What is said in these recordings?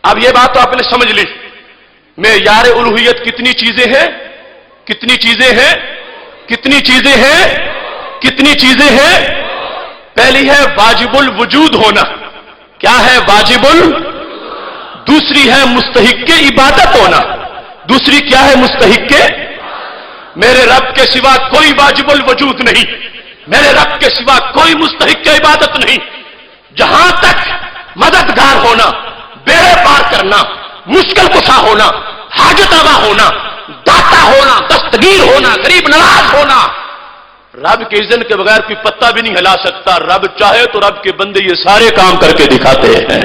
اب یہ بات تو آپ نے سمجھ لی، معیار الوہیت کتنی چیزیں ہیں، کتنی چیزیں ہیں، کتنی چیزیں ہیں، کتنی چیزیں ہیں؟ پہلی ہے واجب الوجود ہونا، کیا ہے واجب دوسری ہے مستحق کے عبادت ہونا، دوسری کیا ہے مستحق کے؟ میرے رب کے سوا کوئی واجب الوجود نہیں، میرے رب کے سوا کوئی مستحق کے عبادت نہیں۔ جہاں تک مددگار ہونا، بیڑے پار کرنا، مشکل کشا ہونا، حاجت روا ہونا، داتا ہونا، دستگیر ہونا، غریب نواز ہونا، رب کے اذن کے بغیر کوئی پتہ بھی نہیں ہلا سکتا۔ رب چاہے تو رب کے بندے یہ سارے کام کر کے دکھاتے ہیں۔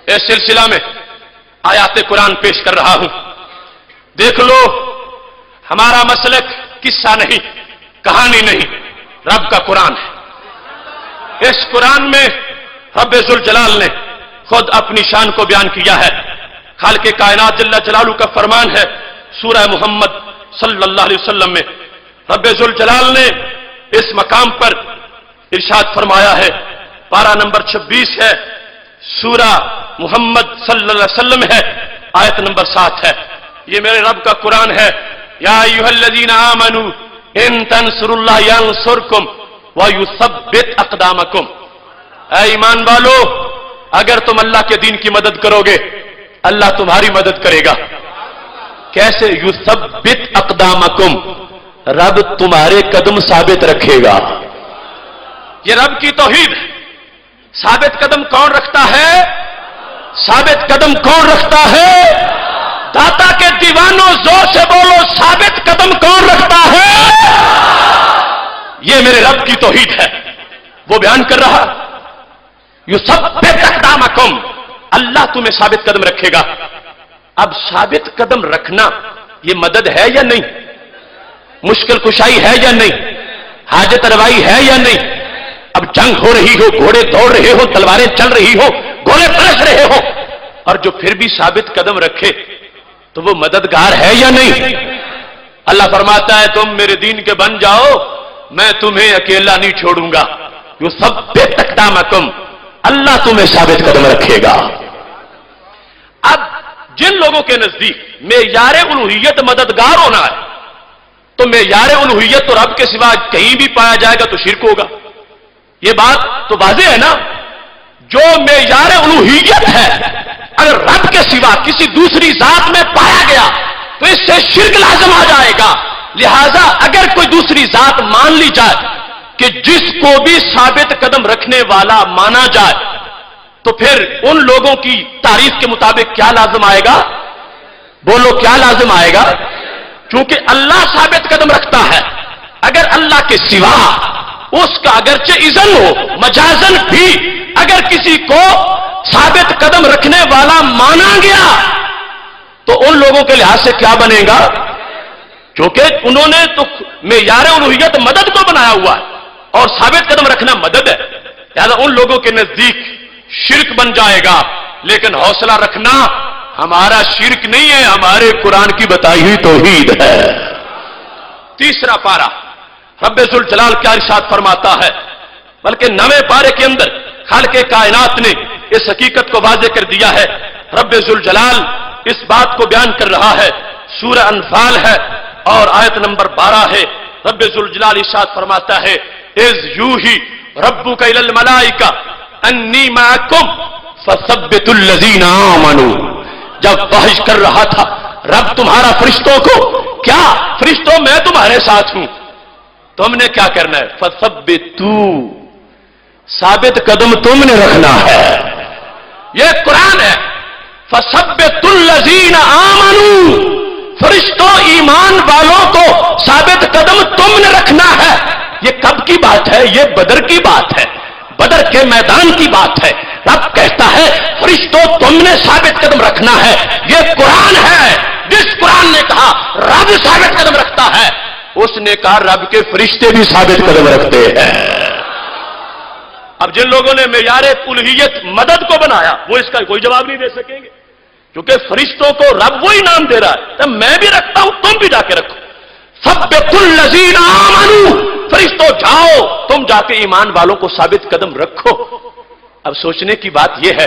اس سلسلہ میں آیات قرآن پیش کر رہا ہوں، دیکھ لو، ہمارا مسلک قصہ نہیں، کہانی نہیں، رب کا قرآن ہے۔ اس قرآن میں رب ذوالجلال نے خود اپنی شان کو بیان کیا ہے۔ خالق کائنات جل جلالہ کا فرمان ہے سورہ محمد صلی اللہ علیہ وسلم میں، رب ذوالجلال نے اس مقام پر ارشاد فرمایا ہے، پارہ نمبر 26 ہے، سورہ محمد صلی اللہ علیہ وسلم ہے، آیت نمبر 7 ہے۔ یہ میرے رب کا قرآن ہے۔ یا ایھا الذین آمنوا ان تنصروا اللہ ینصرکم وَيُثَبِّتْ أَقْدَامَكُمْ، اے ایمان والو، اگر تم اللہ کے دین کی مدد کرو گے اللہ تمہاری مدد کرے گا۔ کیسے؟ یثبت اقدامکم، رب تمہارے قدم ثابت رکھے گا۔ یہ رب کی توحید ہے۔ ثابت قدم کون رکھتا ہے؟ ثابت قدم کون رکھتا ہے؟ داتا کے دیوانوں زور سے بولو، ثابت قدم کون رکھتا ہے؟ یہ میرے رب کی توحید ہے۔ وہ بیان کر رہا، یثبت اقدامکم، اللہ تمہیں ثابت قدم رکھے گا۔ اب ثابت قدم رکھنا یہ مدد ہے یا نہیں؟ مشکل کشائی ہے یا نہیں؟ حاجت روائی ہے یا نہیں؟ اب جنگ ہو رہی ہو، گھوڑے دوڑ رہے ہو، تلواریں چل رہی ہو، گولے برس رہے ہو، اور جو پھر بھی ثابت قدم رکھے تو وہ مددگار ہے یا نہیں؟ اللہ فرماتا ہے تم میرے دین کے بن جاؤ، میں تمہیں اکیلا نہیں چھوڑوں گا۔ یثبت اقدامکم، اللہ تمہیں ثابت قدم رکھے گا۔ اب جن لوگوں کے نزدیک معیار الوہیت مددگار ہونا ہے تو معیار الوہیت تو رب کے سوا کہیں بھی پایا جائے گا تو شرک ہوگا۔ یہ بات تو واضح ہے نا، جو معیار الوہیت ہے اگر رب کے سوا کسی دوسری ذات میں پایا گیا تو اس سے شرک لازم آ جائے گا۔ لہذا اگر کوئی دوسری ذات مان لی جائے کہ جس کو بھی ثابت قدم رکھنے والا مانا جائے تو پھر ان لوگوں کی تعریف کے مطابق کیا لازم آئے گا؟ بولو کیا لازم آئے گا؟ چونکہ اللہ ثابت قدم رکھتا ہے، اگر اللہ کے سوا اس کا اگرچہ اذن ہو مجازن بھی اگر کسی کو ثابت قدم رکھنے والا مانا گیا تو ان لوگوں کے لحاظ سے کیا بنے گا؟ کیونکہ انہوں نے تو معیار الوہیت مدد کو بنایا ہوا ہے اور ثابت قدم رکھنا مدد ہے، لہذا ان لوگوں کے نزدیک شرک بن جائے گا۔ لیکن حوصلہ رکھنا، ہمارا شرک نہیں ہے، ہمارے قرآن کی بتائی ہوئی توحید ہے۔ تیسرا پارہ رب ذوالجلال کیا ارشاد فرماتا ہے، بلکہ 9ویں پارے کے اندر خالق کائنات نے اس حقیقت کو واضح کر دیا ہے۔ رب ذوالجلال اس بات کو بیان کر رہا ہے، سورہ انفال ہے اور آیت نمبر 12 ہے۔ رب ذوالجلال ارشاد فرماتا ہے، اذ یوحی ربک الی الملائکہ انی معکم فثبتوا الذین آمنوا، جب وحی کر رہا تھا رب تمہارا فرشتوں کو، کیا فرشتوں میں تمہارے ساتھ ہوں، تم نے کیا کرنا ہے؟ فثبتوا، ثابت قدم تم نے رکھنا ہے۔ یہ قرآن ہے، فثبتوا الذین آمنوا، فرشتوں ایمان والوں کو ثابت قدم تم نے رکھنا ہے۔ یہ کب کی بات ہے؟ یہ بدر کی بات ہے، بدر کے میدان کی بات ہے۔ رب کہتا ہے فرشتوں تم نے ثابت قدم رکھنا ہے۔ یہ قرآن ہے، جس قرآن نے کہا رب ثابت قدم رکھتا ہے، اس نے کہا رب کے فرشتے بھی ثابت قدم رکھتے ہیں۔ اب جن لوگوں نے معیار الوہیت مدد کو بنایا وہ اس کا کوئی جواب نہیں دے سکیں گے، کیونکہ فرشتوں کو رب وہی نام دے رہا ہے، تو میں بھی رکھتا ہوں، تم بھی جا کے رکھو۔ ثبتوا الذین آمنوا، فرشتوں جاؤ تم جا کے ایمان والوں کو ثابت قدم رکھو۔ اب سوچنے کی بات یہ ہے